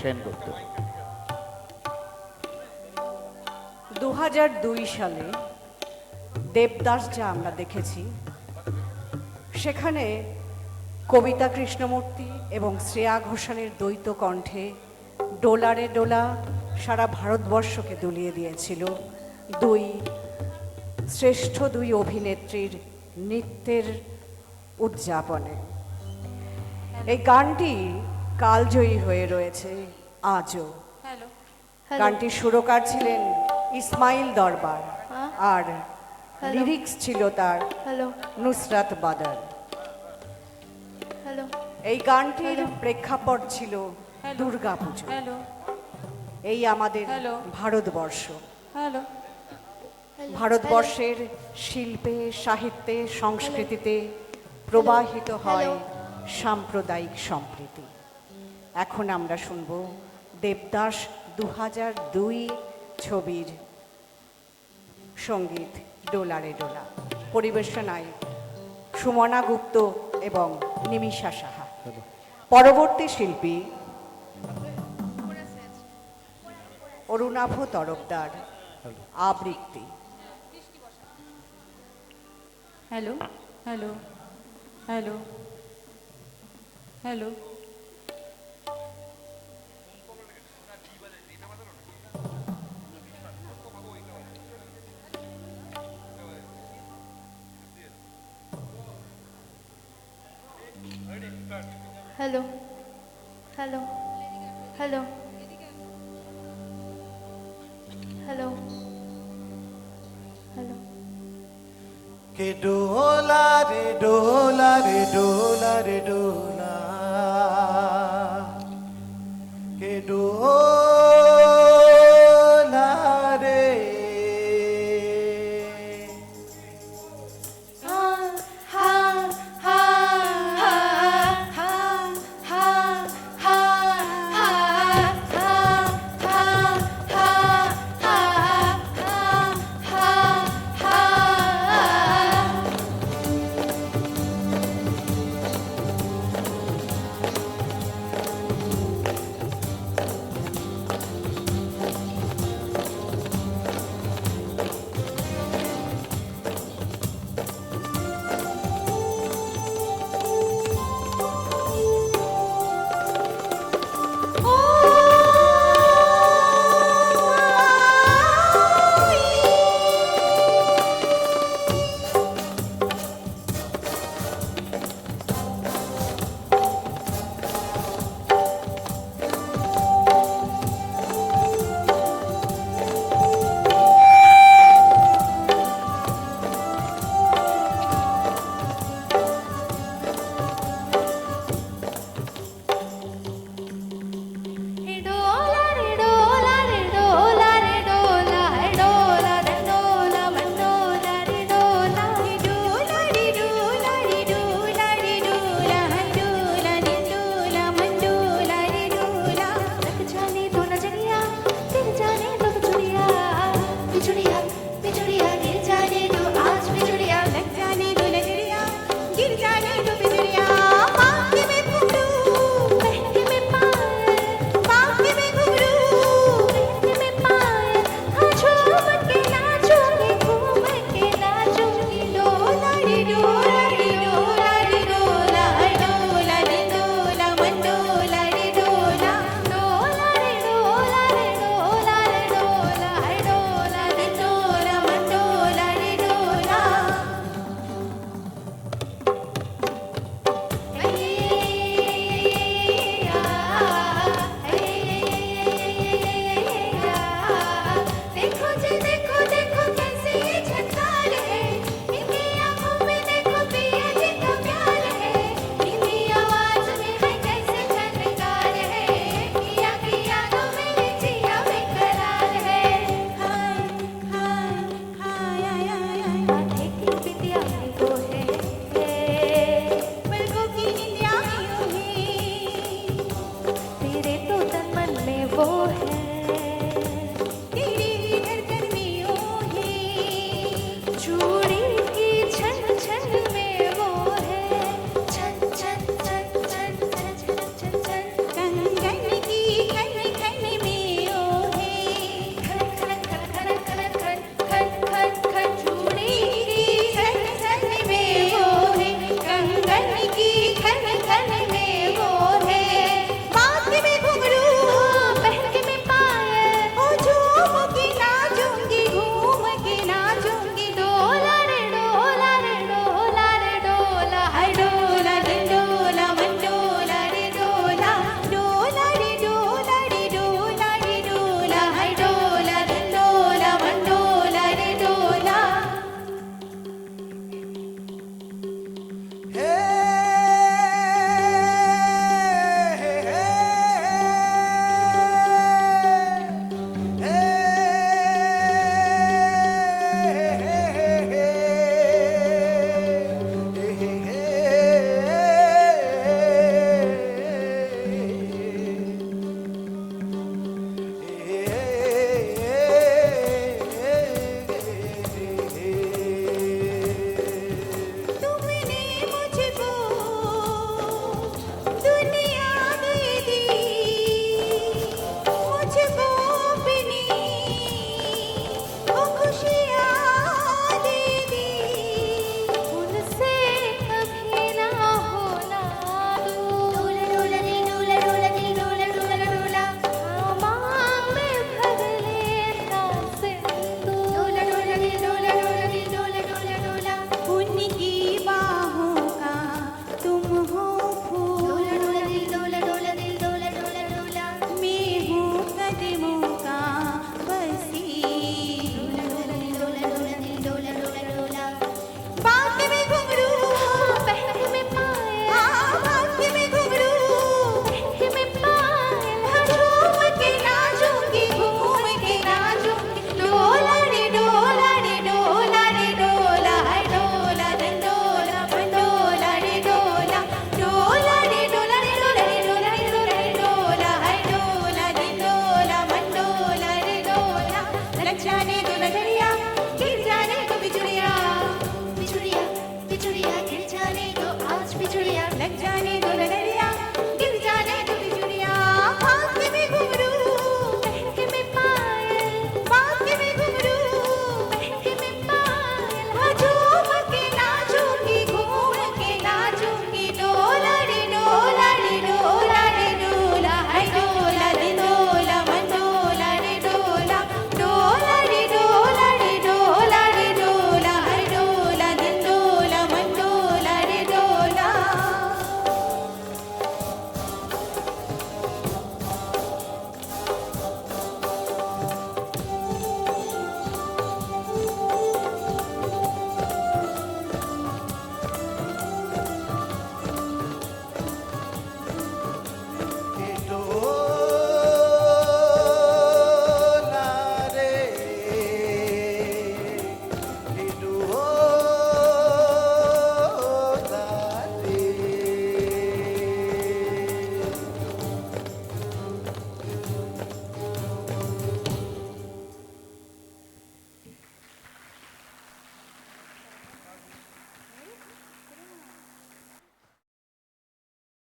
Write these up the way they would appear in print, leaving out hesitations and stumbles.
সেনগুপ্ত। 2002 সালে দেবদাস যা আমরা দেখেছি, সেখানে কবিতা কৃষ্ণমূর্তি এবং শ্রেয়া ঘোষালের দ্বৈত কণ্ঠে ডোলারে ডোলা সারা ভারতবর্ষকে দুলিয়ে দিয়েছিল দুই শ্রেষ্ঠ দুই অভিনেত্রীর নৃত্যের উদযাপনে। এই গানটি কালজয়ী হয়ে রয়েছে আজও। গানটির সুরকার ছিলেন ইসমাইল দরবার আর লিরিক্স ছিল তার নুসরাত বাদর। এই গানটির প্রেক্ষাপট ছিল দুর্গাপুজো। এই আমাদের ভারতবর্ষ। ভারতবর্ষের শিল্পে, সাহিত্যে, সংস্কৃতিতে প্রবাহিত হয় সাম্প্রদায়িক সম্প্রীতি। এখন আমরা শুনব দেবদাস 2002 ছবির সঙ্গীত ডোলারে ডোলা। পরিবেশনায় সুমনা গুপ্ত এবং নিমিষা সাহা। পরবর্তী শিল্পী অরুণাভ তরফদার, আবৃত্তি। Hello hello hello hello hello hello hello hello hello কে ডোলা রে ডোলা রে ডোলা রে ডোলা, কে ডোলা রে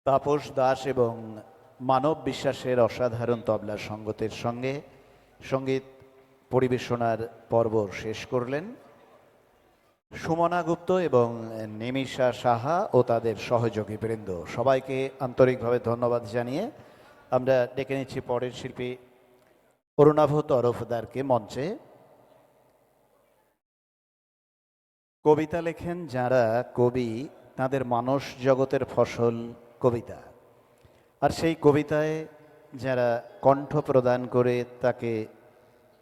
তাপস দাস এবং মানব বিশ্বাসের অসাধারণ তবলা সঙ্গতের সঙ্গে সঙ্গীত পরিবেশনার পর্ব শেষ করলেন সুমনা গুপ্ত এবং নিমিষা সাহা ও তাদের সহযোগী বৃন্দ। সবাইকে আন্তরিকভাবে ধন্যবাদ জানিয়ে আমরা ডেকে নিচ্ছি পরের শিল্পী অরুণাভ তরফদারকে মঞ্চে। কবিতা লেখেন যারা কবি, তাদের মানস জগতের ফসল কবিতা, আর সেই কবিতায় যারা কণ্ঠ প্রদান করে তাকে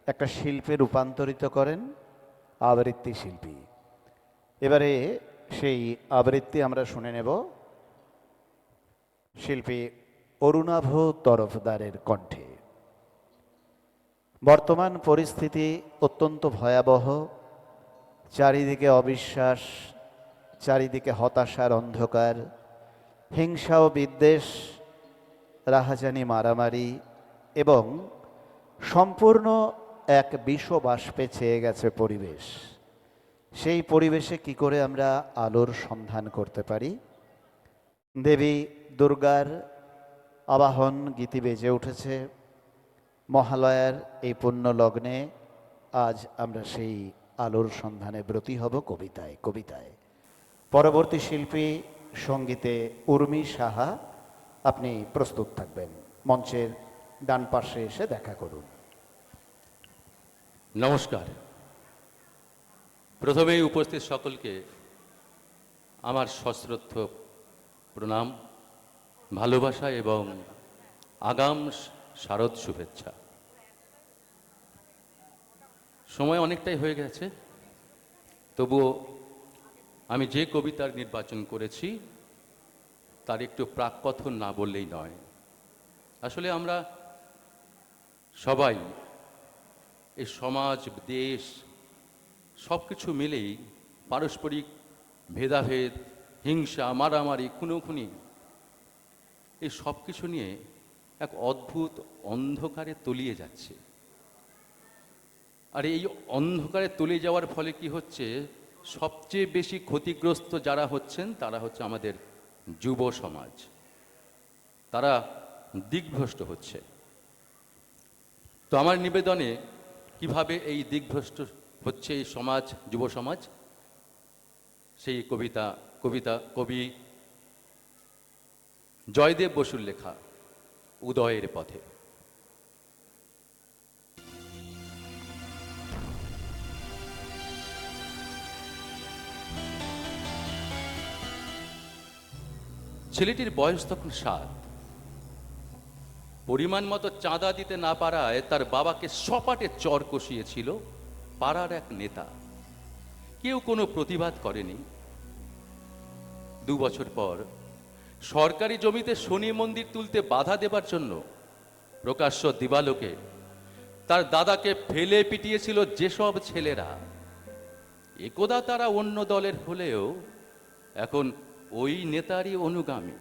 একটা শিল্পে রূপান্তরিত করেন আবৃত্তি শিল্পী। এবারে সেই আবৃত্তি আমরা শুনে নেব শিল্পী অরুণাভ তরফদারের কণ্ঠে। বর্তমান পরিস্থিতি অত্যন্ত ভয়াবহ, চারিদিকে অবিশ্বাস, চারিদিকে হতাশার অন্ধকার, হিংসা ও বিদ্বেষ, রাহাজানি, মারামারি এবং সম্পূর্ণ এক বিষবাষ্পে ছেয়ে গেছে পরিবেশ। সেই পরিবেশে কি করে আমরা আলোর সন্ধান করতে পারি? দেবী দুর্গার আবাহন গীতি বেজে উঠেছে মহালয়ার এই পুণ্য লগ্নে। আজ আমরা সেই আলোর সন্ধানে ব্রতী হব কবিতায় কবিতায়। পরবর্তী শিল্পী সঙ্গীতে উর্মি সাহা, আপনি প্রস্তুত থাকবেন। মঞ্চের ডান পাশে এসে দেখা করুন। নমস্কার। প্রথমেই উপস্থিত সকলকে আমার সশ্রদ্ধ প্রণাম, ভালোবাসা এবং আগাম শারদ শুভেচ্ছা। সময় অনেকটাই হয়ে গেছে, তবুও আমি যে কবিতার নির্বাচন করেছি তার একটু প্রাককথন না বললেই নয়। আসলে আমরা সবাই এই সমাজ, দেশ সব কিছু মিলেই পারস্পরিক ভেদাভেদ, হিংসা, মারামারি, খুনোখুনি, এই সব কিছু নিয়ে এক অদ্ভুত অন্ধকারে তলিয়ে যাচ্ছে। আর এই অন্ধকারে তলিয়ে যাওয়ার ফলে কি হচ্ছে, সবচেয়ে বেশি ক্ষতিগ্রস্ত যারা হচ্ছেন তারা হচ্ছে আমাদের যুব সমাজ। তারা দিকভ্রষ্ট হচ্ছে। তো আমার নিবেদনে কিভাবে এই দিকভ্রষ্ট হচ্ছে এই সমাজ, যুব সমাজ, সেই কবি জয়দেব বসুর লেখা উদয়ের পথে। ছেলেটির বয়স তখন 7। পরিমাণ মতো চাঁদা দিতে না পারায় তার বাবাকে সপাটে চর কষিয়েছিল পাড়ার এক নেতা। কেউ কোনো প্রতিবাদ করেনি। 2 বছর পর সরকারি জমিতে শনি মন্দির তুলতে বাধা দেবার জন্য প্রকাশ্য দিবালোকে তার দাদাকে ফেলে পিটিয়েছিল যেসব ছেলেরা, একদা তারা অন্য দলের হলেও এখন ওই নেতারই অনুগামী।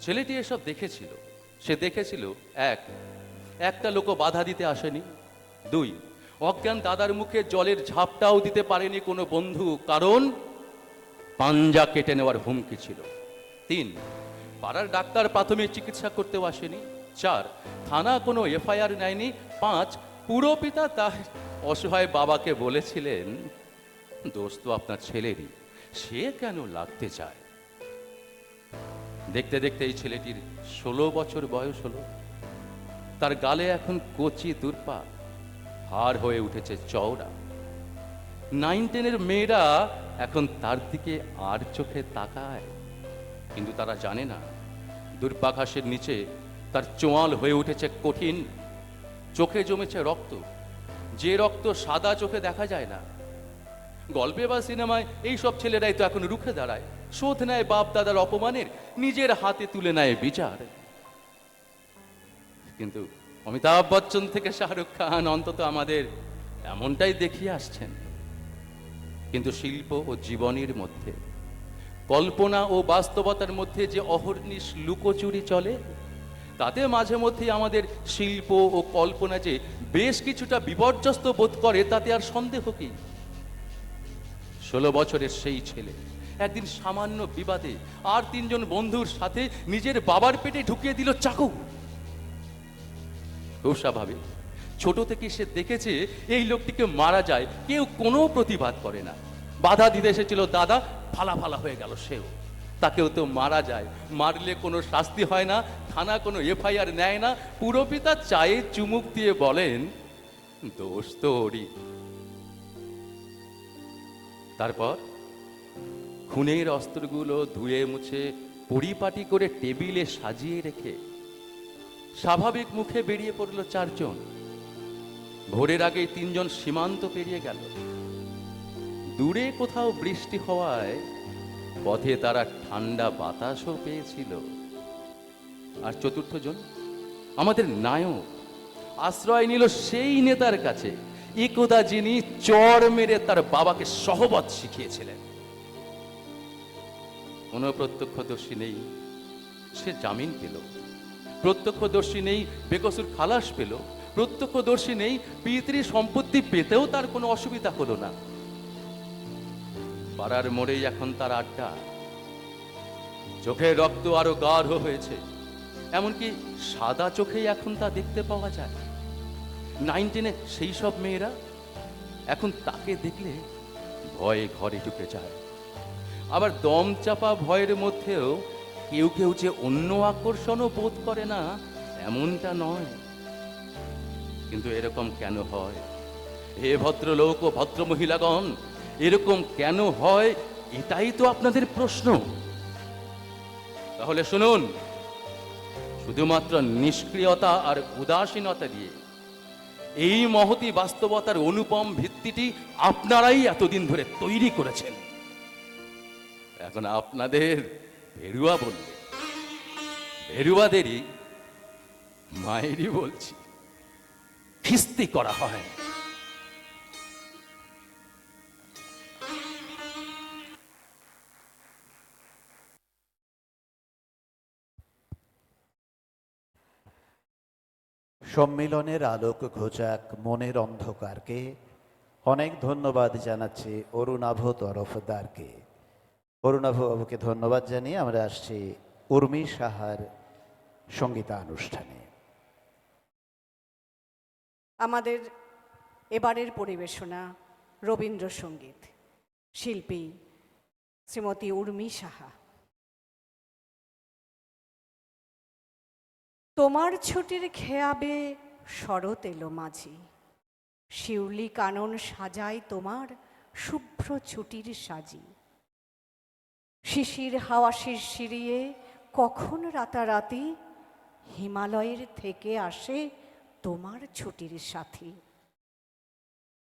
ছেলেটি এসব দেখেছিল। সে দেখেছিল, একটা লোকও বাধা দিতে আসেনি। 2, অজ্ঞান দাদার মুখে জলের ঝাপটাও দিতে পারেনি কোনো বন্ধু, কারণ পাঞ্জা কেটে নেওয়ার হুমকি ছিল। 3, পাড়ার ডাক্তার প্রাথমিক চিকিৎসা করতেও আসেনি। 4, থানা কোনো এফআইআর নেয়নি। 5, পুরপিতা তার অসহায় বাবাকে বলেছিলেন, দোষ তো আপনার ছেলেরই, সে কেন লাগতে চায়। দেখতে দেখতে এই ছেলেটির 16 বছর বয়স হলো। তার গালে এখন কচি দুর্পা, হাড় হয়ে উঠেছে চওড়া। 9-10-এর মেয়েরা এখন তার দিকে আর চোখে তাকায়, কিন্তু তারা জানে না দুর্পাঘাসের নিচে তার চোয়াল হয়ে উঠেছে কঠিন। চোখে জমেছে রক্ত, যে রক্ত সাদা চোখে দেখা যায় না। গল্পে বা সিনেমায় এই সব ছেলেরাই তো এখন রুখে দাঁড়ায়, শোধ নেয় বাপ দাদার অপমানের, নিজের হাতে তুলে নেয় বিচার। কিন্তু অমিতাভ বচ্চন থেকে শাহরুখ খান অন্তত আমাদের এমনটাই দেখিয়ে আসছেন। কিন্তু শিল্প ও জীবনের মধ্যে, কল্পনা ও বাস্তবতার মধ্যে যে অহর্নিশ লুকোচুরি চলে, তাতে মাঝে মধ্যেই আমাদের শিল্প ও কল্পনা যে বেশ কিছুটা বিপর্যস্ত বোধ করে, তাতে আর সন্দেহ কি। 16 বছরের সেই ছেলে একদিন সামান্য বিবাদে আর তিনজন বন্ধুর সাথে নিজের বাবার পেটে ঢুকিয়ে দিল চাকু। খুব স্বাভাবিক, ছোট থেকে সে দেখেছে এই লোকটিকে মারা যায়, কেউ কোনো প্রতিবাদ করে না। বাধা দিতে এসেছিল দাদা, ফালা ফালা হয়ে গেল সেও। তাকেও তো মারা যায়, মারলে কোনো শাস্তি হয় না, থানা কোনো এফআইআর নেয় না। পুরপিতা চায়ে চুমুক দিয়ে বলেন, দোষ তো ওরই। তারপর খুনের অস্ত্রগুলো ধুয়ে মুছে পরিপাটি করে টেবিলে সাজিয়ে রেখে স্বাভাবিক মুখে বেরিয়ে পড়ল চারজন। ভোরের আগেই তিনজন সীমান্ত পেরিয়ে গেল। দূরে কোথাও বৃষ্টি হওয়ায় পথে তারা ঠান্ডা বাতাসও পেয়েছিল। আর চতুর্থ জন, আমাদের নায়ক, আশ্রয় নিল সেই নেতার কাছে একদা যিনি চড় মেরে তার বাবাকে সহবত শিখিয়েছিলেন। কোনো প্রত্যক্ষদর্শী নেই, সে জামিন পেল। প্রত্যক্ষদর্শী নেই, বেকসুর খালাস পেল। প্রত্যক্ষদর্শী নেই, পিতৃ সম্পত্তি পেতেও তার কোনো অসুবিধা হলো না। পাড়ার মোড়েই এখন তার আড্ডা। চোখের রক্ত আরো গাঢ় হয়েছে, এমনকি সাদা চোখেই এখন তা দেখতে পাওয়া যায়। 19 সেই সব মেয়েরা এখন তাকে দেখলে ভয়ে ঘরে ঢুকে যায়। আবার দম চাপা ভয়ের মধ্যেও কেউ কেউ যে অন্য আকর্ষণও বোধ করে না এমনটা নয়। কিন্তু এরকম কেন হয় হে ভদ্রলোক ও ভদ্রমহিলাগণ? এরকম কেন হয়, এটাই তো আপনাদের প্রশ্ন। তাহলে শুনুন, শুধুমাত্র নিষ্ক্রিয়তা আর উদাসীনতা দিয়ে এই মহতী বাস্তবতার অনুপম ভিত্তিটি আপনারাই এতদিন ধরে তৈরি করেছেন। এখন আপনাদের ভেরুয়া বললে ভেরুয়াদেরই মায়েরই বলছি, খিস্তি করা হয়। সম্মিলনের আলোক ঘোচাক মনের অন্ধকারকে অনেক ধন্যবাদ জানাচ্ছি অরুণাভ তরফদারকে। অরুণাভ বাবুকে ধন্যবাদ জানিয়ে আমরা আসছি উর্মি সাহার সঙ্গীতানুষ্ঠানে। আমাদের এবারের পরিবেশনা রবীন্দ্রসঙ্গীত, শিল্পী শ্রীমতী উর্মি সাহা। তোমার ছুটির খেয়াবে শরৎ এলো মাঝি, শিউলি কানন সাজায় তোমার শুভ্র ছুটির সাজি। শিশির হাওয়া শিরশিরিয়ে কখন রাতারাতি হিমালয়ের থেকে আসে তোমার ছুটির সাথী।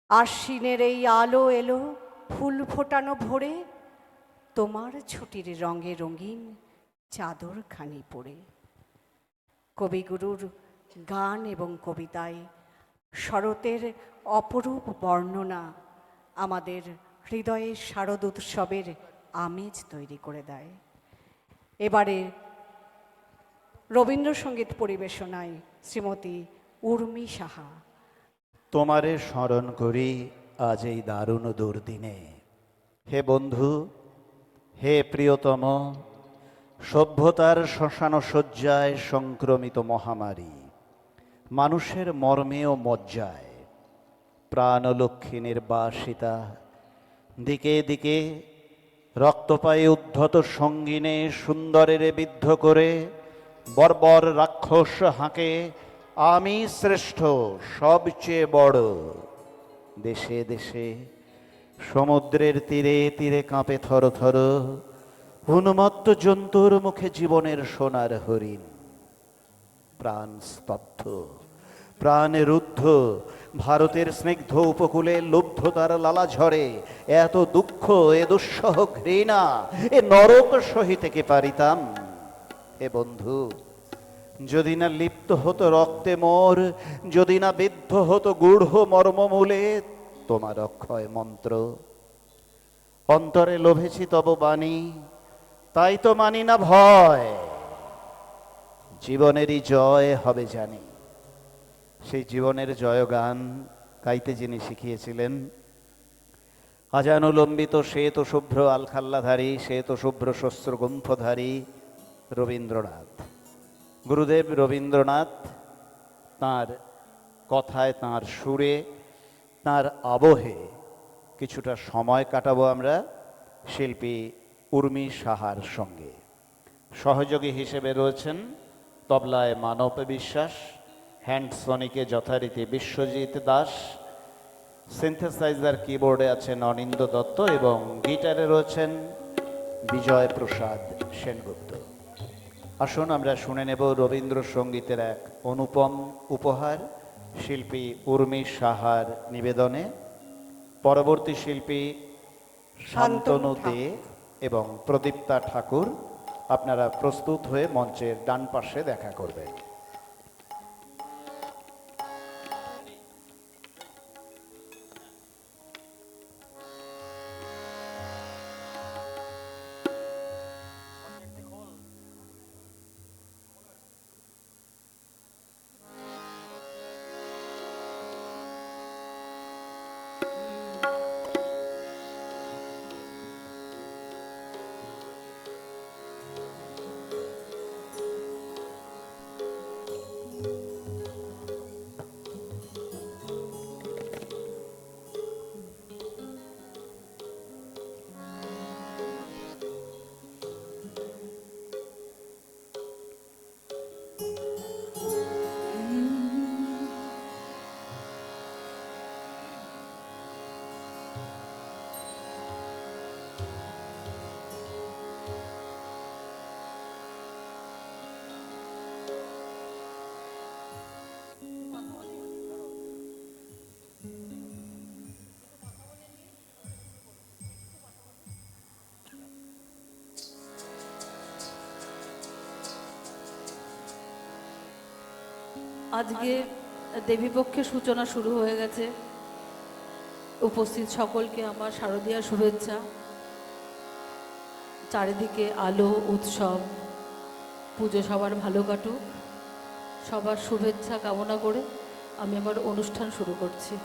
আশ্বিনের এই আলো এলো ফুল ফোটানো ভোরে, তোমার ছুটির রঙে রঙিন চাদর খানি পরে। কবিগুরুর গান এবং কবিতায় শরতের অপরূপ বর্ণনা আমাদের হৃদয়ে শারদ উৎসবের আমেজ তৈরি করে দেয়। এবারে রবীন্দ্রসঙ্গীত পরিবেশনায় শ্রীমতী উর্মি সাহা। তোমারে স্মরণ করি আজ এই দারুণ দুর্দিনে, হে বন্ধু, হে প্রিয়তম, সভ্যতার শ্মশান শয্যায় সংক্রমিত মহামারী, মানুষের মর্মে ও মজ্জায় প্রাণলক্ষ্মীর বাসিতা, দিকে দিকে রক্তপায়ে উদ্ধত সঙ্গিনে সুন্দরের বিদ্ধ করে বর্বর রাক্ষস হাঁকে আমি শ্রেষ্ঠ সবচেয়ে বড়। দেশে দেশে সমুদ্রের তীরে তীরে কাঁপে থর থর উন্মত্ত জন্তুর মুখে জীবনের সোনার হরিণ। প্রাণ স্তব্ধ, প্রাণে রুদ্ধ ভারতের স্নিগ্ধ উপকূলে লুব্ধতার লালা ঝরে। এত দুঃখ, এ দুঃসহ ঘৃণা, এ নরক সহিতে কে পারিতাম? হে বন্ধু, যদি না লিপ্ত হতো রক্তে মোর, যদি না বিদ্ধ হতো গূঢ় মর্মমূলে তোমার অক্ষয় মন্ত্র। অন্তরে লোভেছি তব বাণী, তাই তো মানি না ভয়। জীবনেরই জয় হবে জানি। সেই জীবনের জয়গান গাইতে যিনি শিখিয়েছিলেন আজানুলম্বিত শ্বেত শুভ্র আলখাল্লাধারী শ্বেত শুভ্র শস্ত্রগুম্ফধারী রবীন্দ্রনাথ। গুরুদেব রবীন্দ্রনাথ তাঁর কথায়, তাঁর সুরে, তাঁর আবহে কিছুটা সময় কাটাবো আমরা শিল্পী উর্মি সাহার সঙ্গে। সহযোগী হিসেবে রয়েছেন তবলায় মানব বিশ্বাস, হ্যান্ডসনিকে যথারীতি বিশ্বজিৎ দাস, সিনথেসাইজার কিবোর্ডে আছেন অনিন্দ দত্ত এবং গিটারে রয়েছেন বিজয় প্রসাদ সেনগুপ্ত। আসুন আমরা শুনে নেব রবীন্দ্রসঙ্গীতের এক অনুপম উপহার শিল্পী উর্মি সাহার নিবেদনে। পরবর্তী শিল্পী শান্তনু দে এবং প্রদীপ্তা ঠাকুর আপনারা প্রস্তুত হয়ে মঞ্চের ডান পাশে দেখা করবেন। আজকে দেবীপক্ষের সূচনা শুরু হয়ে গেছে। উপস্থিত সকলকে আমার শারদীয়ার শুভেচ্ছা। চারিদিকে আলো, উৎসব, পুজো সবার ভালো কাটুক, সবার শুভেচ্ছা কামনা করে আমি আমার অনুষ্ঠান শুরু করছি।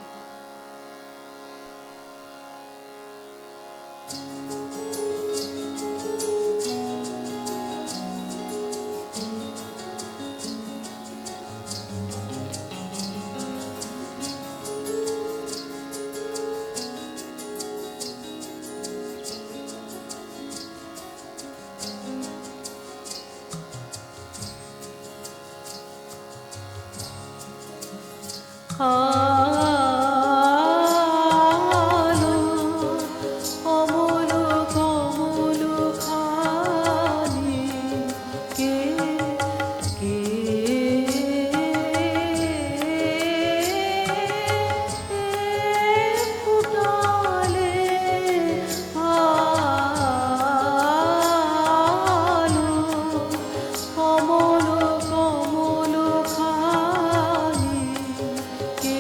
আলো অমল কমল খানি কে কে ফুটালে আলো অমল কমল খানি কে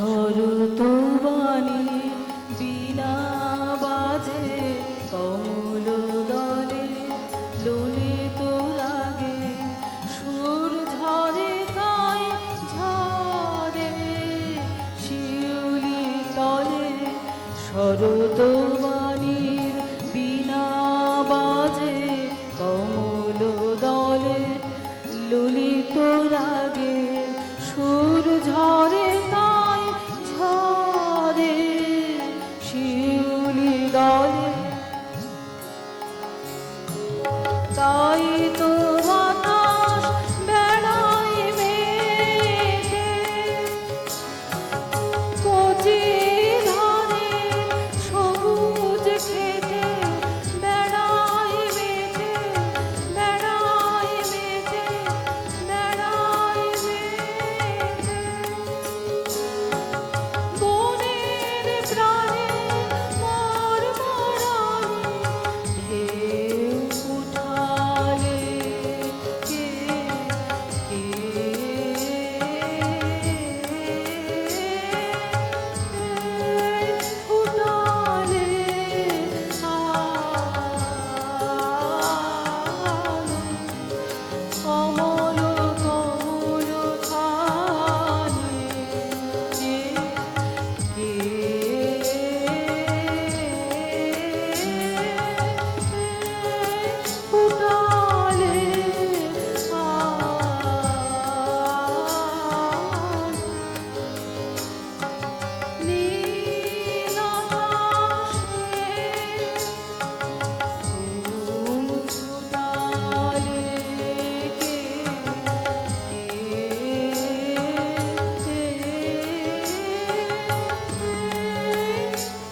শরতবাণী বীণা বাজে কমল দলে ললিত রাগে সুর ঝরে তাই ঝরে শিউলি তলে শরতবাণীর বীণা বাজে কমল দলে ললিত রাগে সুর ঝরে তাই ঝরে শিউলি দলে তাই তো বাতাস বেড়ায় মেঘে কচি ধানে সবুজ খেতে বেড়ায় মেঘে বেড়ায় মেঘে বেড়ায় মেঘে বনের প্রাণে মোর মরালে ঢেউ উঠালে কে উঠালে কমল কমল খানে কে উঠালে নীল আকাশে ঘুম ছুটালে কে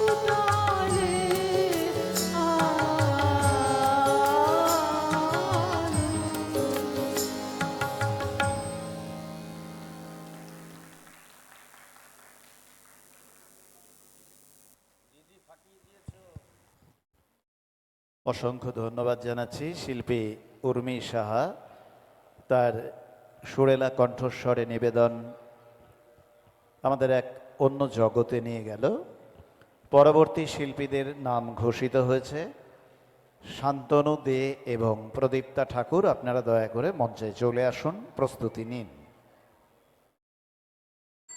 উঠালে অসংখ্য ধন্যবাদ জানাচ্ছি শিল্পী উর্মি সাহা, তার সুরেলা কণ্ঠস্বরে নিবেদন আমাদের এক অন্য জগতে নিয়ে গেল। পরবর্তী শিল্পীদের নাম ঘোষিত হয়েছে শান্তনু দে এবং প্রদীপ্তা ঠাকুর। আপনারা দয়া করে মঞ্চে চলে আসুন, প্রস্তুতি নিন।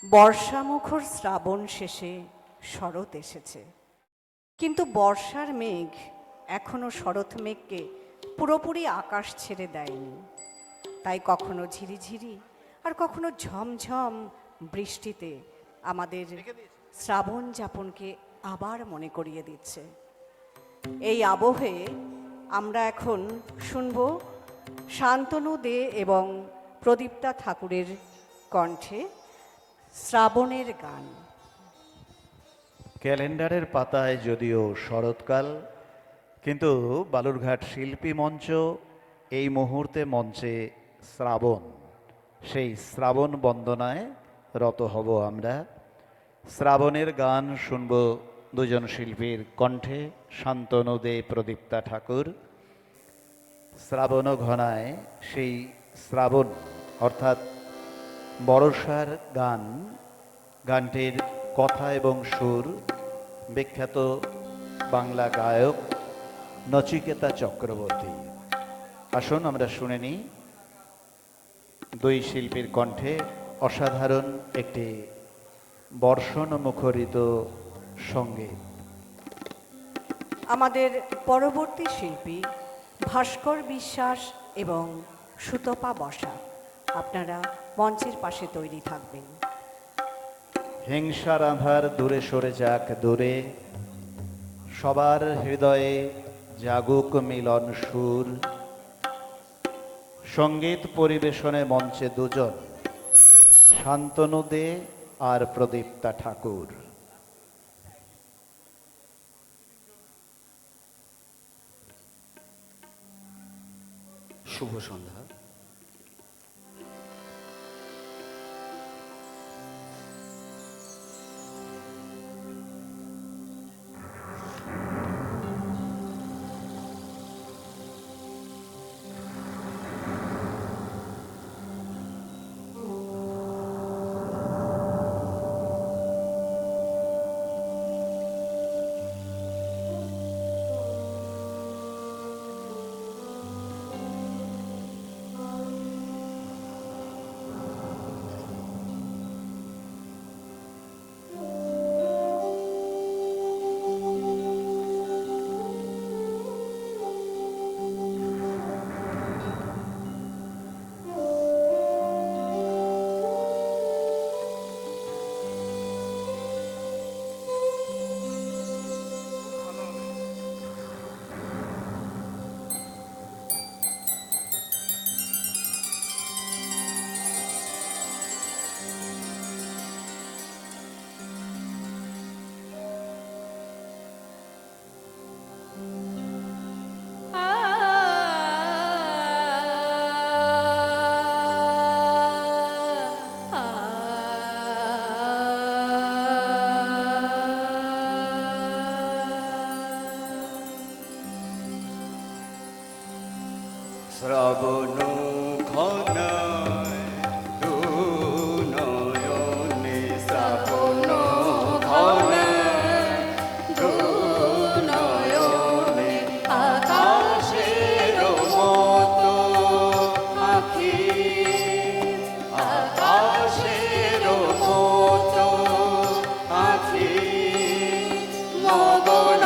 বর্ষামুখর শ্রাবণ শেষে শরৎ এসেছে, কিন্তু বর্ষার মেঘ এখনো শরৎ মেঘকে পুরোপুরি আকাশ ছেড়ে দেয়নি। তাই কখনো ঝিরিঝিরি আর কখনো ঝমঝম বৃষ্টিতে আমাদের শ্রাবণ যাপনকে আবার মনে করিয়ে দিচ্ছে। এই আবহে আমরা এখন শুনব শান্তনু দে এবং প্রদীপ্তা ঠাকুরের কণ্ঠে শ্রাবণের গান। ক্যালেন্ডারের পাতায় যদিও শরৎকাল, কিন্তু বালুরঘাট শিল্পী মঞ্চ এই মুহূর্তে মঞ্চে শ্রাবণ, সেই শ্রাবণ বন্দনায় রত হব আমরা। শ্রাবণের গান শুনব দুজন শিল্পীর কণ্ঠে, শান্তনু দে, প্রদীপ্তা ঠাকুর। শ্রাবণ ঘনায় সেই শ্রাবণ অর্থাৎ বর্ষার গান, গানটির কথা এবং সুর বিখ্যাত বাংলা গায়ক নচিকেতা চক্রবর্তী। আসুন আমরা শুনে নিই দুই শিল্পীর কণ্ঠে অসাধারণ একটি বর্ষণ মুখরিত সঙ্গীত। আমাদের পরবর্তী শিল্পী ভাস্কর বিশ্বাস এবং সুতপা বসা, আপনারা মঞ্চের পাশে তৈরি থাকবেন। হিংসার আঁধার দূরে সরে যাক দূরে, সবার হৃদয়ে জাগুক মিলন সুর। সঙ্গীত পরিবেশনে মঞ্চে দুজন, শান্তনু দে আর প্রদীপ্তা ঠাকুর। শুভ সন্ধ্যা। শ্রাবণ ঘনায় দু নয়নে শ্রাবণ ঘনায় দু নয়নে আকাশের মতো আঁখি আকাশের মতো আঁখি মগন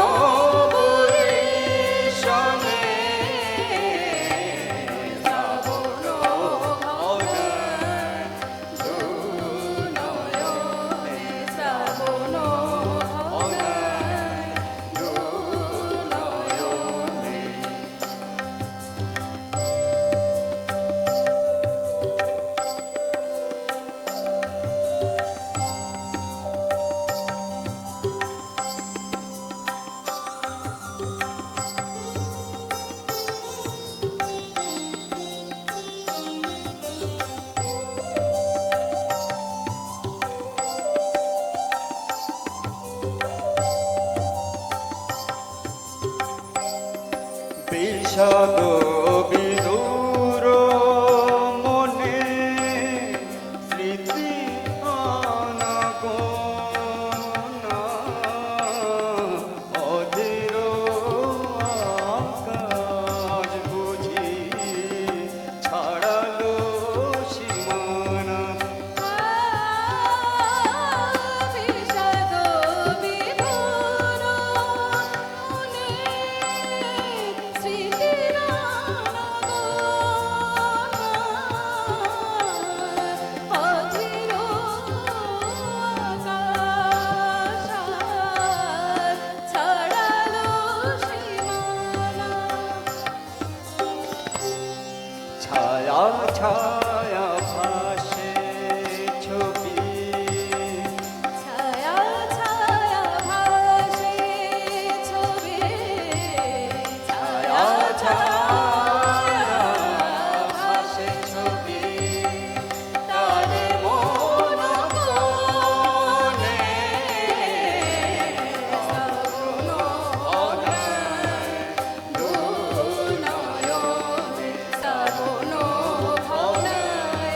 বৈষণে শ্রাবণ ঘনায় দু নয়নে শ্রাবণ ঘনায় দু নয়নে বিষাদ বিদুর মনে স্মৃতি আনাগোনা অধীর আকাশ বুঝি ছাড়ালো সীমানা বিষাদ বিভোর মনে স্মৃতির অধীর আকাশ ছাড়ালো সীমানা ছায়া ছায়া ভাসে ছবি ছায়া ছায়া ভাসে ছবি ছায়া ছায়া ভাসে ছবি তারে মন কোণে শ্রাবণ ঘনায় দু নয়নে শ্রাবণ ঘনায়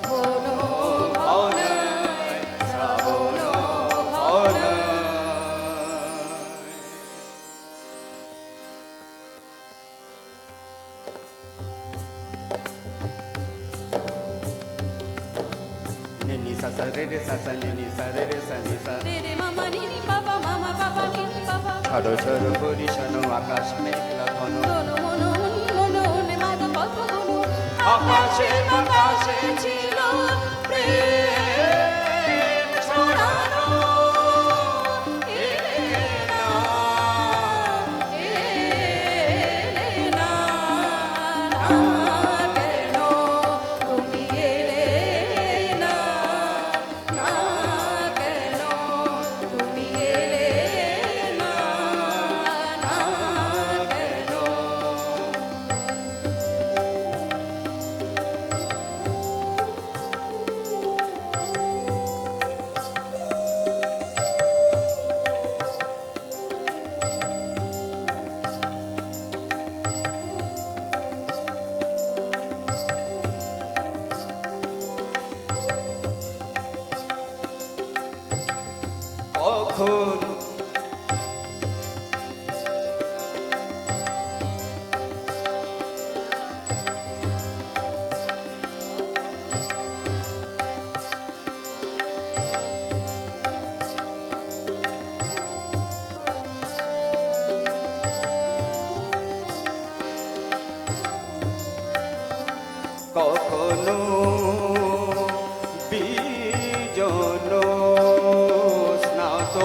ঘন ঘনায় শ্রাবণ ঘনায় নি সা সা রে রে সা সা নি সা রে রে সা নি সা রে রে মামা নি নি বাবা মামা বাবা নি নি বাবা ঝড় ঝড় বরিশানো আকাশ মেঘলা ঘন মনো মনো মনো নে মাদা কত মনো আকাশে আকাশে ছিল প্রেম ছড়ানো এলেনা এলেনা না কেন তুমি এলেনা না কেন তুমি এলেনা না কেন কখন কখনো বিজন স্নাত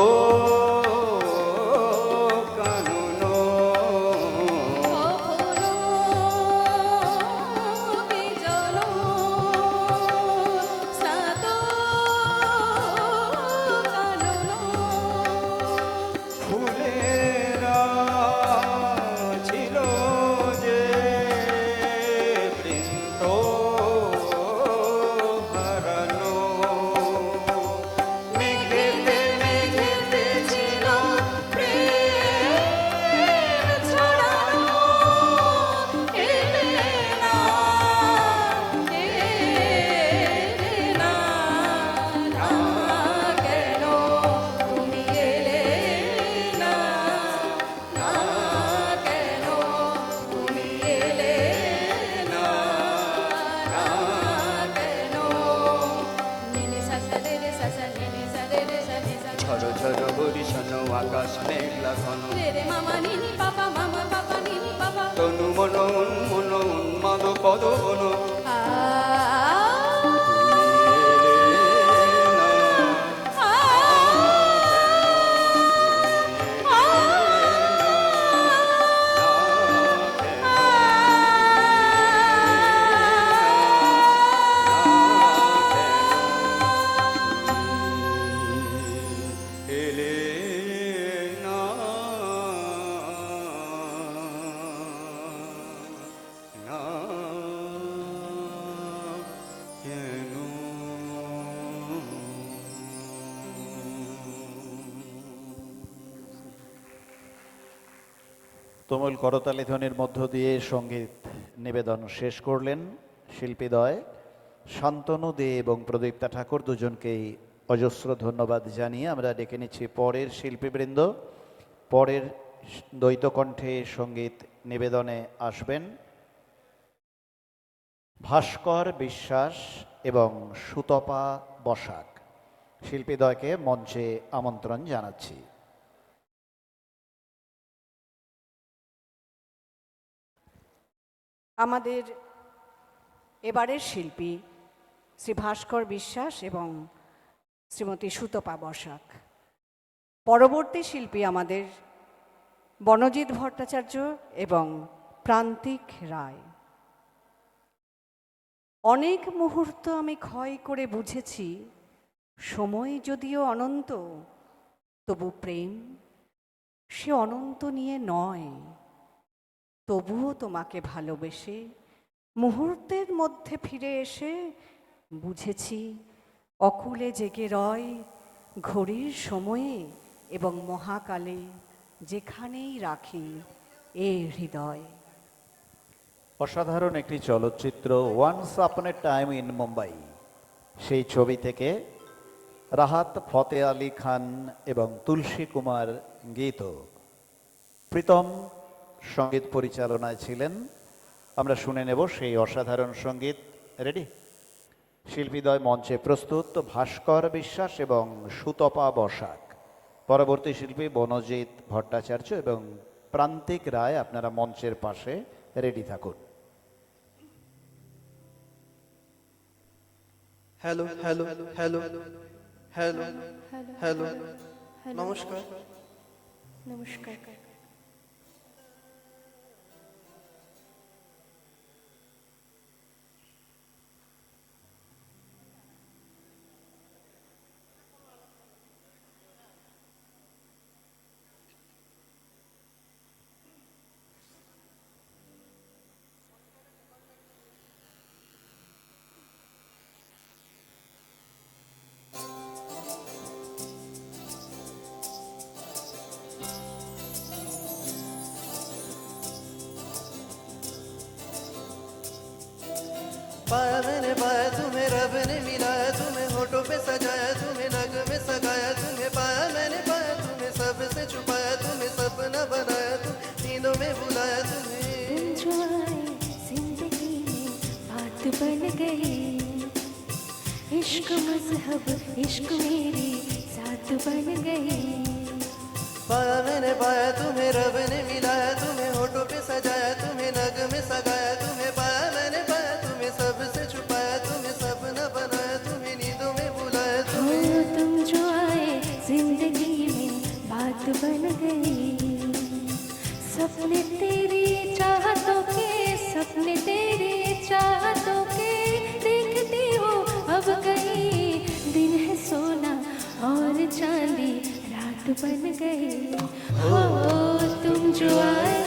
ঝড় ঝড় বরিশন আকাশ মেঘলা ঘন রে রে মামা নিনি পাপা মামা পাপা নিনি পাপা তনু মন উন্মন উন্মাদ পদ বন তুমুল করতালি ধ্বনির মধ্য দিয়ে সঙ্গীত নিবেদন শেষ করলেন শিল্পীদ্বয় শান্তনু দে এবং প্রদীপ্তা ঠাকুর, দুজনকেই অজস্র ধন্যবাদ জানিয়ে আমরা ডেকে নিচ্ছি পরের শিল্পীবৃন্দ। পরের দ্বৈতকণ্ঠে সঙ্গীত নিবেদনে আসবেন ভাস্কর বিশ্বাস এবং সুতপা বসাক। শিল্পীদ্বয়কে মঞ্চে আমন্ত্রণ জানাচ্ছি। আমাদের এবারের শিল্পী শ্রী ভাস্কর বিশ্বাস এবং শ্রীমতী সুতপা বসাক। পরবর্তী শিল্পী আমাদের বনজিৎ ভট্টাচার্য এবং প্রান্তিক রায়। অনেক মুহূর্ত আমি ক্ষয় করে বুঝেছি, সময় যদিও অনন্ত, তবু প্রেম সে অনন্ত নিয়ে নয়। তবুও তোমাকে ভালোবেসে মুহূর্তের মধ্যে ফিরে এসে বুঝেছি, অকুলে জেগে রয় ঘড়ির সময়ে এবং মহাকালে, যেখানেই রাখি এ হৃদয়। অসাধারণ একটি চলচ্চিত্র once upon A time in Mumbai, সেই ছবি থেকে রাহাত ফতে আলী খান এবং তুলসী কুমার গীত, প্রীতম সঙ্গীত পরিচালনায় ছিলেন। আমরা শুনে নেব সেই অসাধারণ সঙ্গীত। রেডি? শিল্পীদ্বয় মঞ্চে প্রস্তুত, ভাস্কর বিশ্বাস এবং সুতপা বসাক। পরবর্তী শিল্পী বনজিৎ ভট্টাচার্য এবং প্রান্তিক রায়, আপনারা মঞ্চের পাশে রেডি থাকুন। Hello hello hello hello hello নমস্কার। নমস্কার। पाया मैंने पाया तुम्हें, रब ने मिलाया तुम्हें, होठों पे सजाया तुम्हें, नग में सगाया तुम्हें। पाया मैंने पाया तुम्हें, सबसे छुपाया तुम्हें, सपना बनाया तुम्हें, नींदों में बुलाया तुम्हें। जो आए जिंदगी में बात बन गई, इश्क मजहब इश्क मेरी साथ बन गई। पाया मैंने पाया तुम्हें, रब ने मिलाया तुम्हें, होठों पे सजाया तुम्हें, नग में सगाया तुम्हें। पाया मैंने पाया तुम्हें, सबसे छुपाया तुम्हें, सपना बनाया तुम्हें, नींदों में बुलाया तुम्हें। हो तुम जो आए जिंदगी में बात बन गई, सपने तेरी चाहतों के, सपने तेरी चाहतों के, देखती हो अब कहीं दिन है सोना और चांदी रात बन गई। हो तुम जो आए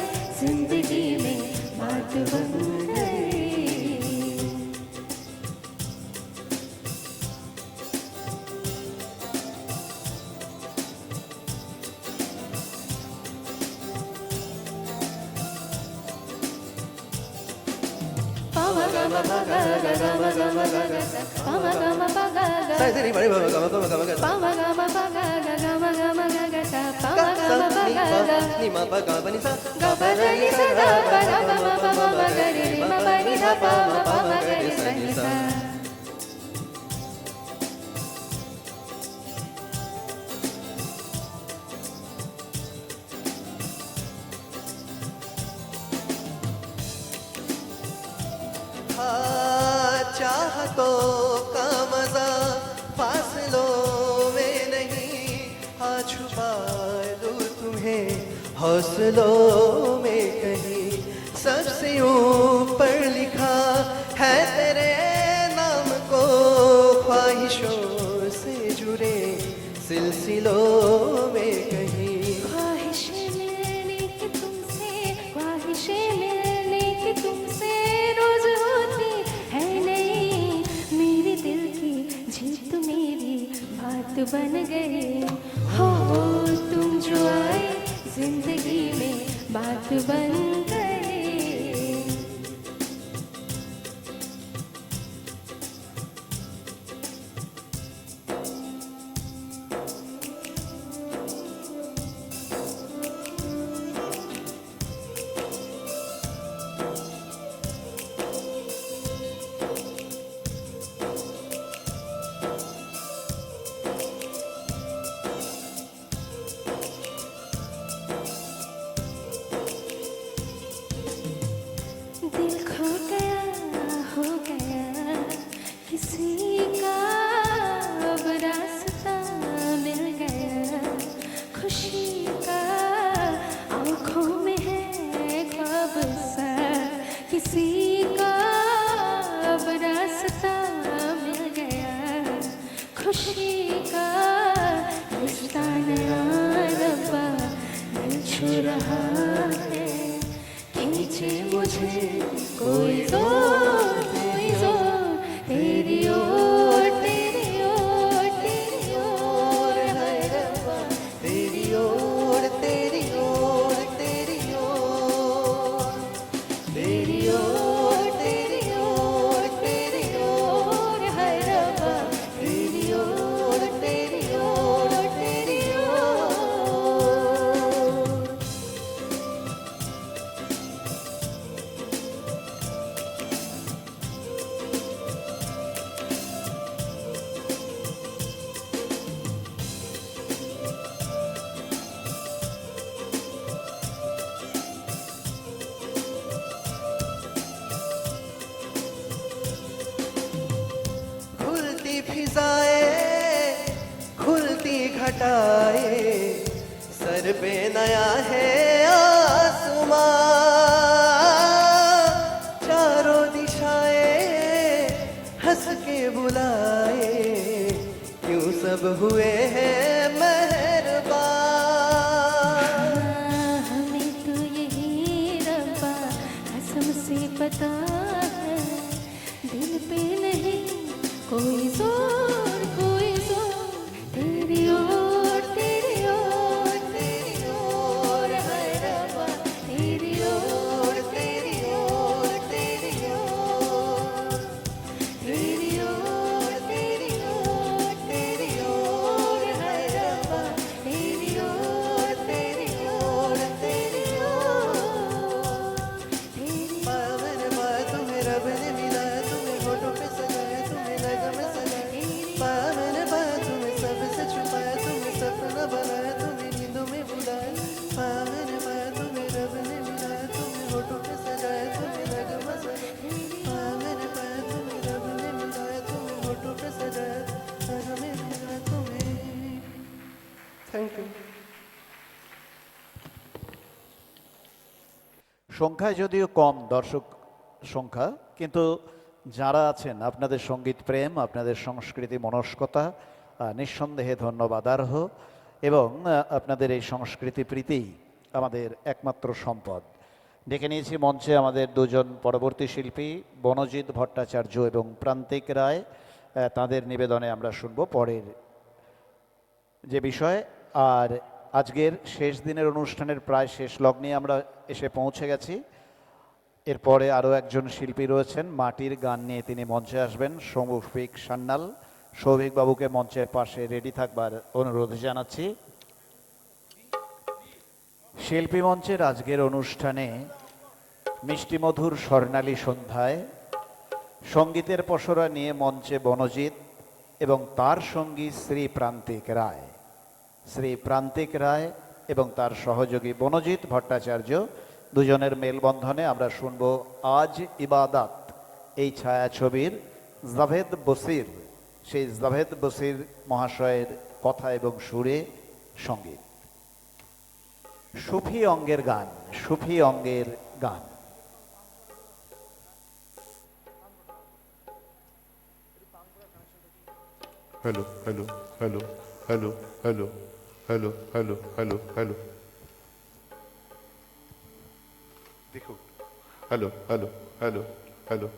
जिंदगी में बात बन गई। Pama gama paga ga gama gama ga ga sa. Pama gama paga ga. Sai sai ni bari baba gama gama gama ga. Pama gama paga ga gama gama ga ga sa. Pama gama paga ga. ni ma pa ga ba ni sa. Ga pa ra ni sa ga pa ra ga ma pa ma ma ga re re ma pa ni da pa ma pa ma ga re sa ni sa. आज छुपा लूं तुम्हें हौसलों में कहीं, सबसे ऊपर लिखा है तेरे नाम को, ख्वाहिशों से जुड़े सिलसिलों में कहीं। ख्वाहिशें मिलने की तुमसे, ख्वाहिशें मिलने की तुमसे रोज होती है नहीं, मेरे दिल की जीत मेरी बात बन गई। हो तुम जो आए जिंदगी में बात बन गई। दिल खो गया हो गया किसी का, अब रास्ता मिल गया खुशी का, आंखों में है ख्वाब सा किसी का, अब रास्ता मिल गया खुशी का, रिश्ता नया रब्बा दिल छू रहा है, खींचे मुझे कोई जोर तेरी ओर, तेरी ओर, तेरी ओर है रब्बा, तेरी ओर, तेरी ओर, तेरी ओर, तेरी ओर, तेरी ओर, तेरी ओर है रब्बा, तेरी ओर, तेरी ओर, तेरी ओर। खुलती फिजाएं, खुलती घटाएं, सर पे नया है आसमां, चारों दिशाएं हंस के बुलाए, क्यों सब हुए हैं मेहरबान। हमें तो यही रब्बा कसम से पता है, दिल पे नहीं कोई जोर, कोई जोर, तेरी ओर, तेरी ओर, तेरी ओर है रब्बा, तेरी ओर, तेरी ओर, तेरी ओर, तेरी ओर, तेरी ओर, तेरी ओर है रब्बा, तेरी ओर, तेरी ओर, तेरी ओर, तेरी पाया मैंने पाया तुम्हें, रब ने मिलाया तुम्हें, होठों पे सजाया तुम्हें, नगम सजाया, पाया मैंने पाया तुम्हें, सबसे छुपाया तुम्हें, सपना बनाया तुम्हें, नींदों में बुलाया, पाया मैंने पाया तुम्हें, रब ने मिलाया तुम्हें, होठों पे सजाया तुम्हें, नगम सजाया, पाया मैंने पाया तुम्हें, रब ने मिलाया तुम्हें, होठों पे सजाया, नगम में मिलाया तुम्हें। Thank you. সংখ্যায় যদিও কম দর্শক সংখ্যা, কিন্তু যারা আছেন আপনাদের সঙ্গীত প্রেম, আপনাদের সংস্কৃতি মনস্কতা নিঃসন্দেহে ধন্যবাদার্হ, এবং আপনাদের এই সংস্কৃতি প্রীতি আমাদের একমাত্র সম্পদ। ডেকে নিয়েছি মঞ্চে আমাদের দুজন পরবর্তী শিল্পী, বনজিৎ ভট্টাচার্য এবং প্রান্তিক রায়। তাদের নিবেদনে আমরা শুনব পরের যে বিষয়। আর আজকের শেষ দিনের অনুষ্ঠানের প্রায় শেষ লগ্নে আমরা এসে পৌঁছে গেছি। এরপরে আরও একজন শিল্পী রয়েছেন, মাটির গান নিয়ে তিনি মঞ্চে আসবেন, সৌভিক সান্যাল। সৌভিক বাবুকে মঞ্চের পাশে রেডি থাকবার অনুরোধ জানাচ্ছি। শিল্পী মঞ্চের আজকের অনুষ্ঠানে মিষ্টিমধুর স্বর্ণালী সন্ধ্যায় সঙ্গীতের পসরা নিয়ে মঞ্চে বনজিৎ এবং তার সঙ্গী শ্রী প্রান্তিক রায়। শ্রী প্রান্তিক রায় এবং তার সহযোগী বনজিৎ ভট্টাচার্য, দুজনের মেলবন্ধনে আমরা শুনব আজ ইবাদাত, এই ছায়াছবির জাভেদ বসির, সেই জাভেদ বসির মহাশয়ের কথা এবং সুরে সঙ্গীত। সুফি অঙ্গের গান, সুফি অঙ্গের গান। hello, hello, hello, hello, hello, hello, hello, hello, hello. দেখো, hello, hello, hello, hello.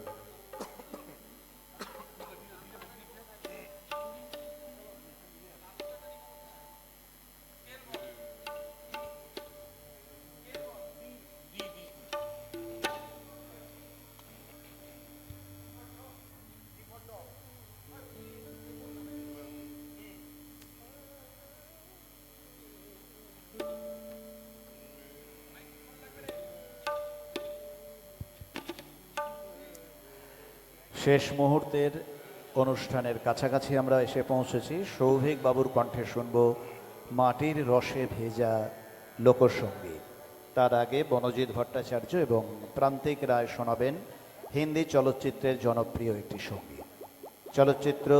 শেষ মুহূর্তের অনুষ্ঠানের কাছাকাছি আমরা এসে পৌঁছেছি। সৌভিক বাবুর কণ্ঠে শুনব মাটির রসে ভেজা লোকসঙ্গীত। তার আগে বনজিৎ ভট্টাচার্য এবং প্রান্তিক রায় শোনাবেন হিন্দি চলচ্চিত্রের জনপ্রিয় একটি সঙ্গীত, চলচ্চিত্র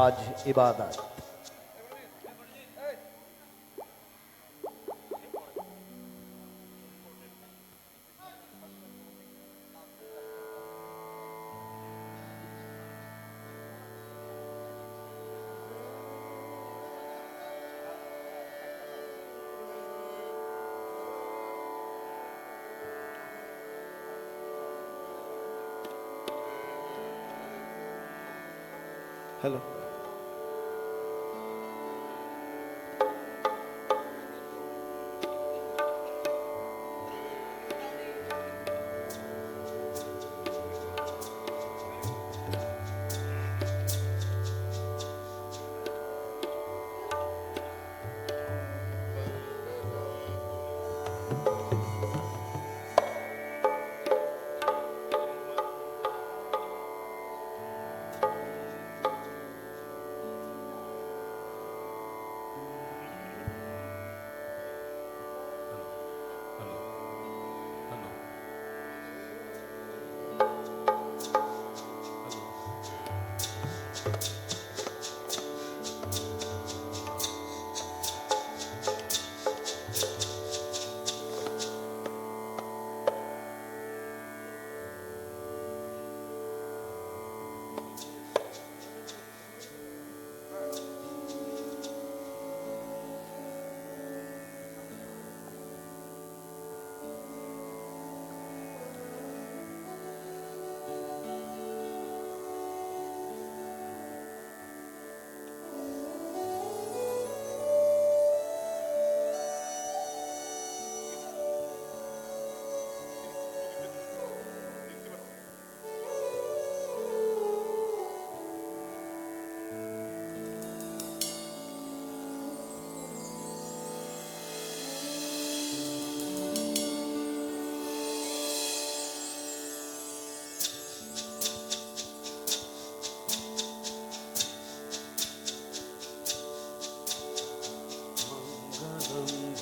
আজ ইবাদত। हेलो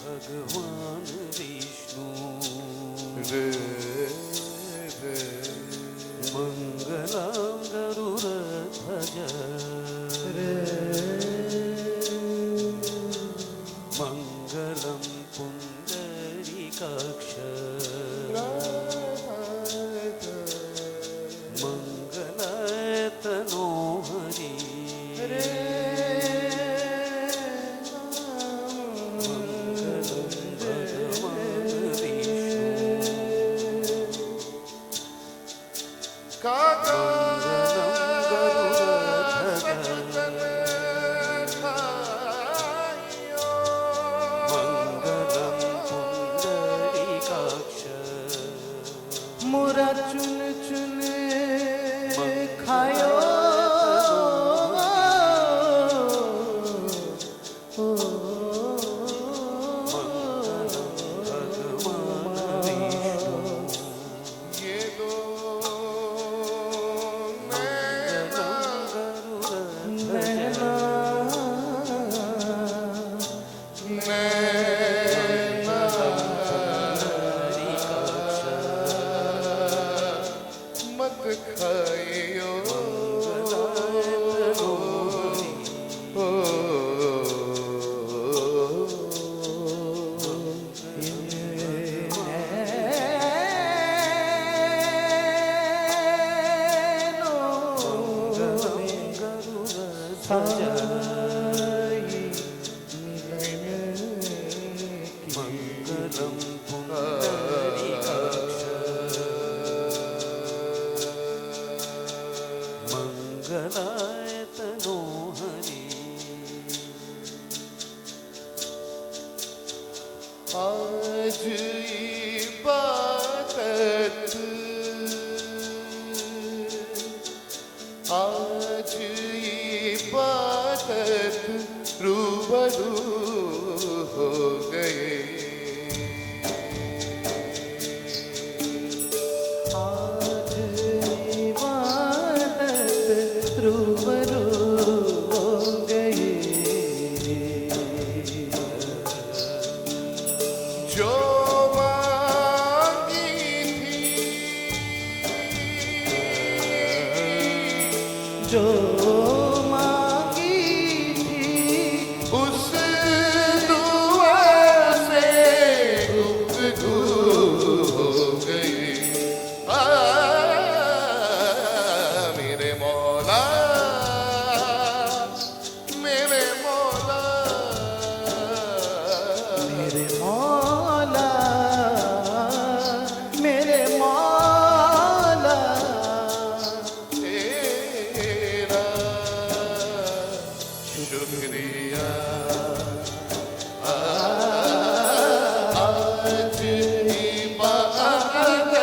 भगवान विष्णु रे रे मंगलम गरुड़ध्वज रे मंगलम पुंडरीकाक्ष मंगलायतनो हरि मंगलम पुंडरीकाक्ष आज इबादत आज इबादत रूबरू हो गए आज इबादत रूबरू हो गए जो मांगी थी जो मांगी थी उस दुआ से गुफ्तगू हो गई मेरे मौला मेरे मौला मेरे मौला मेरे मौला तेरा शुक्रिया आज इबादत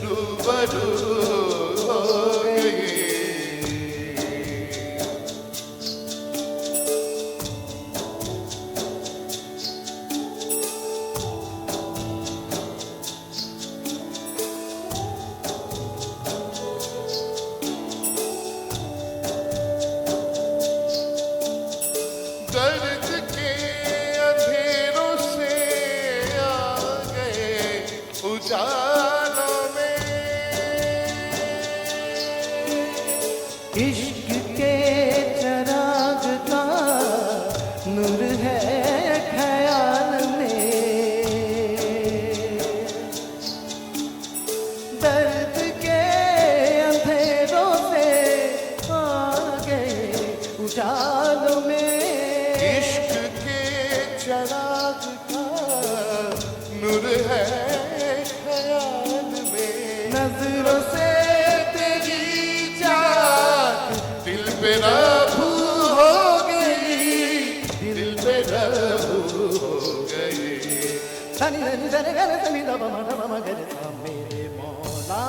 रूबरू हो गई दर्द के अंधेरों से आ गए उजालों में इश्क के चराग का नूर है ख्याल में दर्द के अंधेरों से आ गए उजालों में इश्क के चराग का नूर है ख्याल में नजरों से तेरी जात दिल पे रबू हो गई दिल पे रबू हो गई सनी सनी सनी गरे सनी दा बमा दा बमा गरे सा मेरे मौला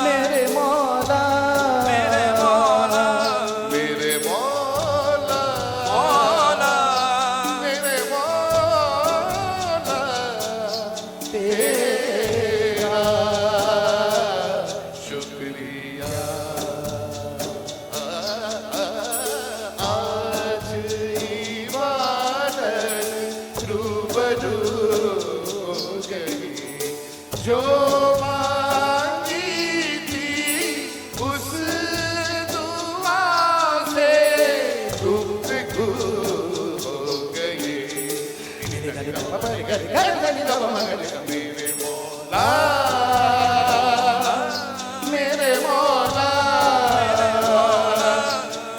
मेरे मौला मेरे मौला मेरे मौला तेरा शुक्रिया आज इबादत रूबरू हो गई जो मांगी थी उस दुआ से गुफ्तगू हो गई मेरे मौला मेरे मौला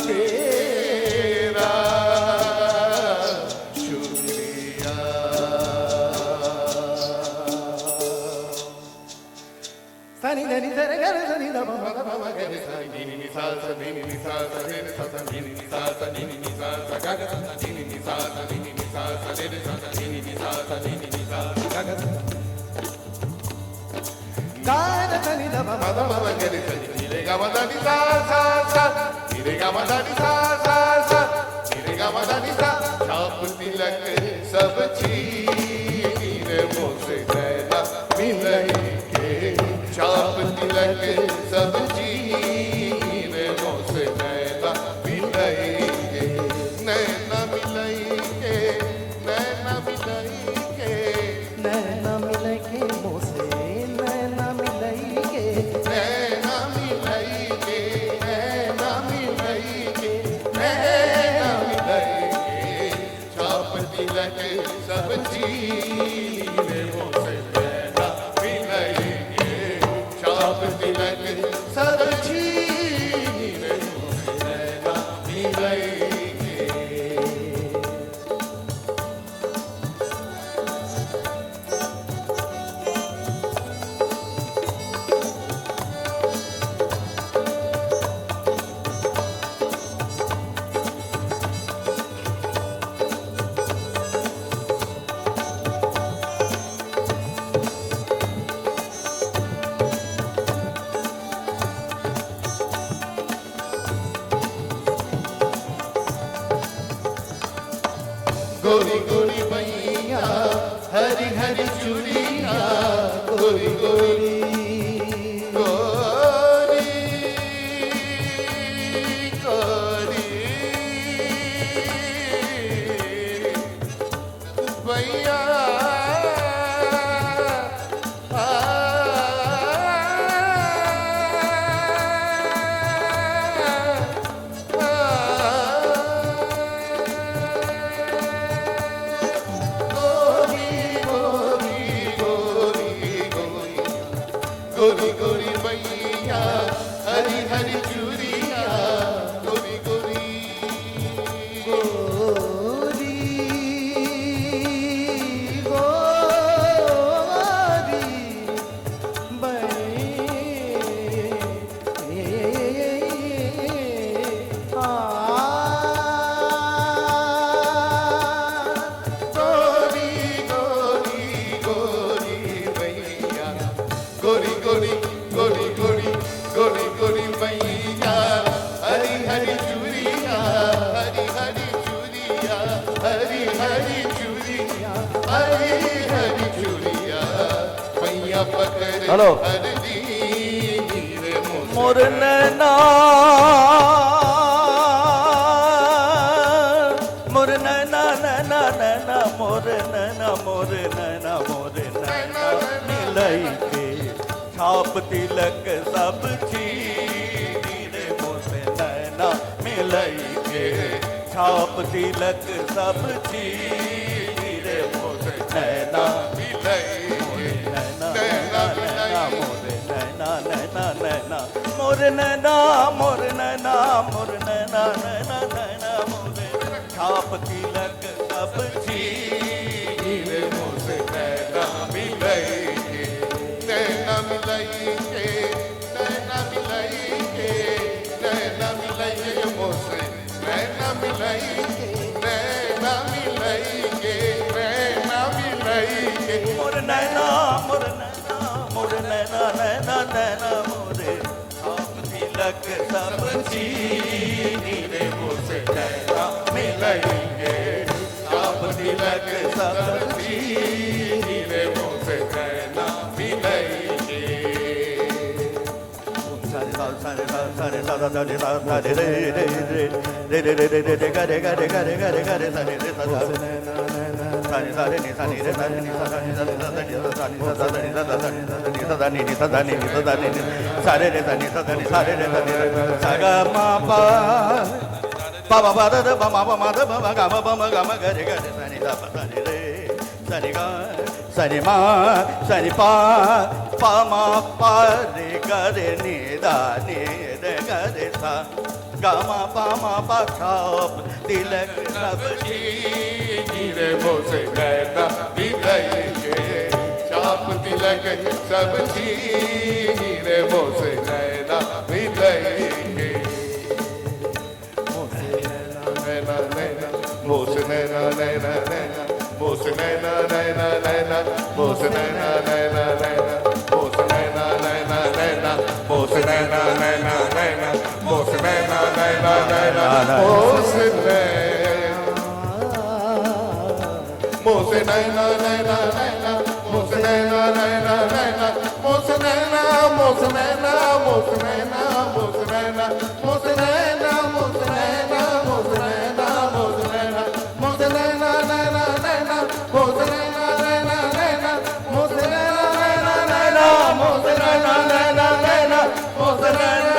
तेरा शुक्रिया सनी सनी सनी गरे सनी दा बमा दा बमा गरे सा गाना सनी दा बमा दा बमा गरे सा छाप तिलक सब चीर मोसे नैना मिलेंगे छाप तिलक सब चीर मोसे नैना मिलेंगे नैना मिलेंगे नैना मिलेंगे नैना मिलेंगे मोसे नैना मिलेंगे नैना मिलेंगे नैना मिलेंगे नैना मिलेंगे छाप तिलक सब चीर मोसे नैना मिलेंगे छाप तिलक सब चीर मोसे नैना मिलेंगे गोरी गोरी मैया हरी हरी चूड़िया गोरी गोरी गोरी गोरी मैया गोरी गोरी मैया हरी हरी चूड़िया गोरी गोरी गोरी गोरी गोरी गोरी गोरी मैया गोरी गोरी गोरी गोरी गोरी गोरी मैया हरी हरी चूड़िया हरी हरी चूड़िया हरी हरी चूड़िया हरी हरी चूड़िया मैया पकड़ हेलो। हर दी रे मोर नैना मोर नैना नैना नैना मोर नैना मोर नैना मोर नैना मिलई के छाप तिलक सब चीनी रे मोर नैना मिलई के छाप तिलक सब चीनी रे मोर नैना मिलई नैना नैना नैना मोर नैना नैना नैना मोर नैना मोर नैना मोर नैना नैना नैना मोर छाप तिलक सब चीनी रे मोर नैना मिलई नैना मिलई नैना मिलई नैना मिलई मोसे नैना मिलई नैना मिलई नैना मिलई मोर नैना मोर नैना मोर नैना नैना नैना मोरे छाप तिलक सब चीनी रे मोर नैना मिलई छाप तिलक सब चीनी रे मोर नैना मिलई सारे सारे सारे सारे सारे सारे सारे रे रे रे रे रे रे रे रे रे गा रे गा रे गा रे गा रे गा रे सारे रे सारे सारे सारे नि सारे रे सारे नि सारे नि सारे सारे नि सारे नि सारे नि सारे नि सारे नि सारे नि सारे नि सारे रे सारे नि सारे नि सारे रे सारे सा गा मा पा पा पा पा दा पा मा पा मा दा पा गा मा पा मा गा मा गा रे गा रे सारे दा पा सारे रे सारे गा सारे मा सारे पा पा मा पा रे गा रे नि दा नि रे गा रे सा गा मा पा छाप तिलक सब चीनी रे मोसे नैना मिलई छाप तिलक सब चीनी रे मोसे नैना मिलई नैना नैना मोसे नैना नैना नैना मोसे नैना नैना नैना मोसे नैना नैना नैना मोसे नैना नैना नैना मोसे नैना नैना नैना मोसे नैना नैना नैना मोसे नैना नैना नैना मोसे नैना नैना नैना मोसे नैना मोसे नैना मोसे नैना मोसे नैना मोसे नैना मोसे नैना मोसे नैना मोसे नैना मोसे नैना नैना नैना मोसे नैना नैना नैना मोसे नैना नैना नैना मोसे नैना नैना नैना मोसे नैना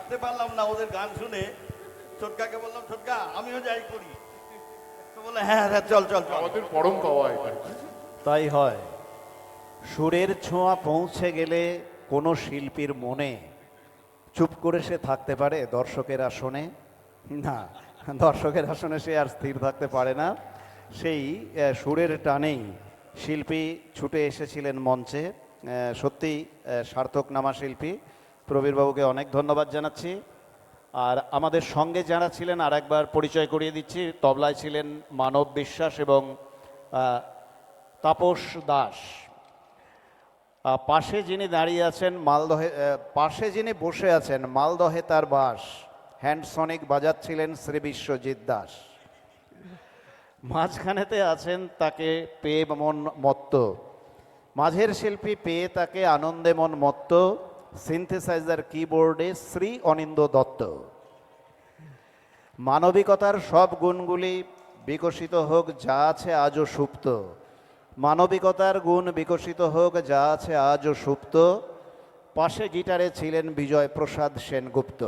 থাকতে পারলাম না ওদের গান শুনে। ছোটকাকে বললাম, ছোটকা আমিও যাই করি। তো বলে হ্যাঁ হ্যাঁ চল চল চল। আমাদের পরম পাওয়া এটা। তাই হয়। সুরের ছোঁয়া পৌঁছে গেলে কোনো শিল্পীর মনে চুপ করে সে থাকতে পারে দর্শকের আসনে? না, দর্শকের আসনে সে আর স্থির থাকতে পারে না। সেই সুরের টানেই শিল্পী ছুটে এসেছিলেন মঞ্চে। সত্যি সার্থকনামা শিল্পী প্রবীরবাবুকে অনেক ধন্যবাদ জানাচ্ছি। আর আমাদের সঙ্গে যারা ছিলেন আর একবার পরিচয় করিয়ে দিচ্ছি। তবলায় ছিলেন মানব বিশ্বাস এবং তাপস দাস। পাশে যিনি দাঁড়িয়ে আছেন মালদহে, পাশে যিনি বসে আছেন মালদহে তার বাস, হ্যান্ডসনিক বাজাচ্ছিলেন শ্রী বিশ্বজিৎ দাস। মাঝখানেতে আছেন তাকে পেয়ে মন মত্ত, মাঝের শিল্পী পেয়ে তাকে আনন্দে মন মত্ত, সিনথেসাইজার কিবোর্ডে শ্রী অনিন্দ দত্ত। মানবিকতার সব গুণগুলি বিকশিত হোক যা আছে আজও সুপ্ত, মানবিকতার গুণ বিকশিত হোক যা আছে আজও সুপ্ত। পাশে গিটারে ছিলেন বিজয় প্রসাদ সেনগুপ্ত।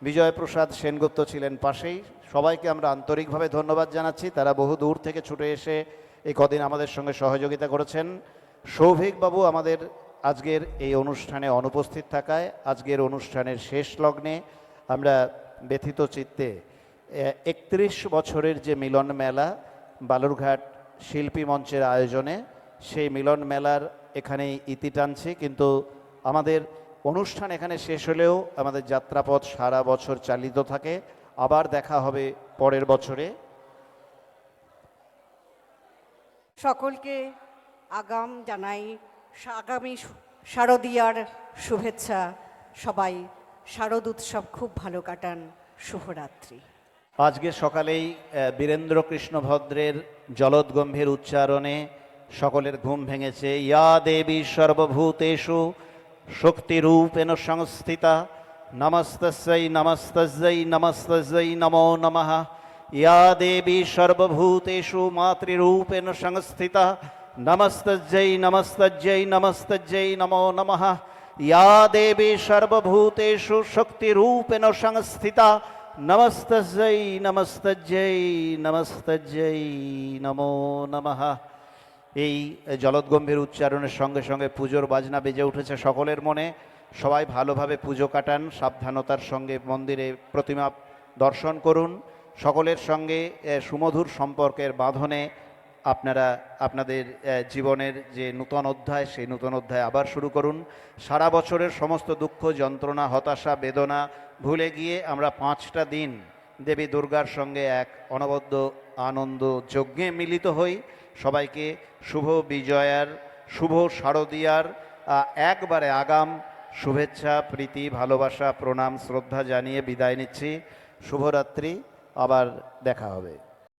বিজয় প্রসাদ সেনগুপ্ত ছিলেন পাশেই। সবাইকে আমরা আন্তরিকভাবে ধন্যবাদ জানাচ্ছি। তারা বহু দূর থেকে ছুটে এসে এই কদিন আমাদের সঙ্গে সহযোগিতা করেছেন। সৌভিকবাবু আমাদের আজকের এই অনুষ্ঠানে অনুপস্থিত থাকায় আজকের অনুষ্ঠানের শেষ লগ্নে আমরা ব্যথিত চিত্তে 31 বছরের যে মিলন মেলা বালুরঘাট শিল্পী মঞ্চের আয়োজনে, সেই মিলন মেলার এখানেই ইতি টানছি। কিন্তু আমাদের অনুষ্ঠান এখানে শেষ হলেও আমাদের যাত্রাপথ সারা বছর চালিত থাকে। আবার দেখা হবে পরের বছরে। সকলকে আগাম জানাই আগামী শারদীয়ার শুভেচ্ছা। সবাই শারদ উৎসব খুব ভালো কাটান। শুভরাত্রি। আজকে সকালেই বীরেন্দ্র কৃষ্ণ ভদ্রের জলদগম্ভীর উচ্চারণে সকলের ঘুম ভেঙেছে। ইয়া দেবী সর্বভূতেষু শক্তিরূপেণ সংস্থিতা নমস্তস্যৈ নমস্তস্যৈ নমস্তস্যৈ নমো নমঃ। ইয়া দেবী সর্বভূতেষু মাতৃরূপেণ সংস্থিতা নমস্তস্যৈ নমস্তস্যৈ নমস্তস্যৈ নমো নমঃ। ইয়া দেবী সর্বভূতেষু শক্তিরূপেণ সংস্থিতা নমস্তস্যৈ নমস্তস্যৈ নমস্তস্যৈ নমো নমঃ। এই জলদগম্ভীর উচ্চারণের সঙ্গে সঙ্গে পুজোর বাজনা বেজে উঠেছে সকলের মনে। সবাই ভালোভাবে পুজো কাটান, সাবধানতার সঙ্গে মন্দিরে প্রতিমা দর্শন করুন। সকলের সঙ্গে সুমধুর সম্পর্কের বাঁধনে আপনারা আপনাদের জীবনের যে নূতন অধ্যায়, সেই নূতন অধ্যায় আবার শুরু করুন। সারা বছরের সমস্ত দুঃখ যন্ত্রণা হতাশা বেদনা ভুলে গিয়ে আমরা 5টা দিন দেবী দুর্গার সঙ্গে এক অনবদ্য আনন্দ যজ্ঞে মিলিত হই। সবাইকে শুভ বিজয়ার, শুভ শারদীয়ার একবারে আগাম শুভেচ্ছা, প্রীতি, ভালোবাসা, প্রণাম, শ্রদ্ধা জানিয়ে বিদায় নিচ্ছি। শুভরাত্রি, আবার দেখা হবে।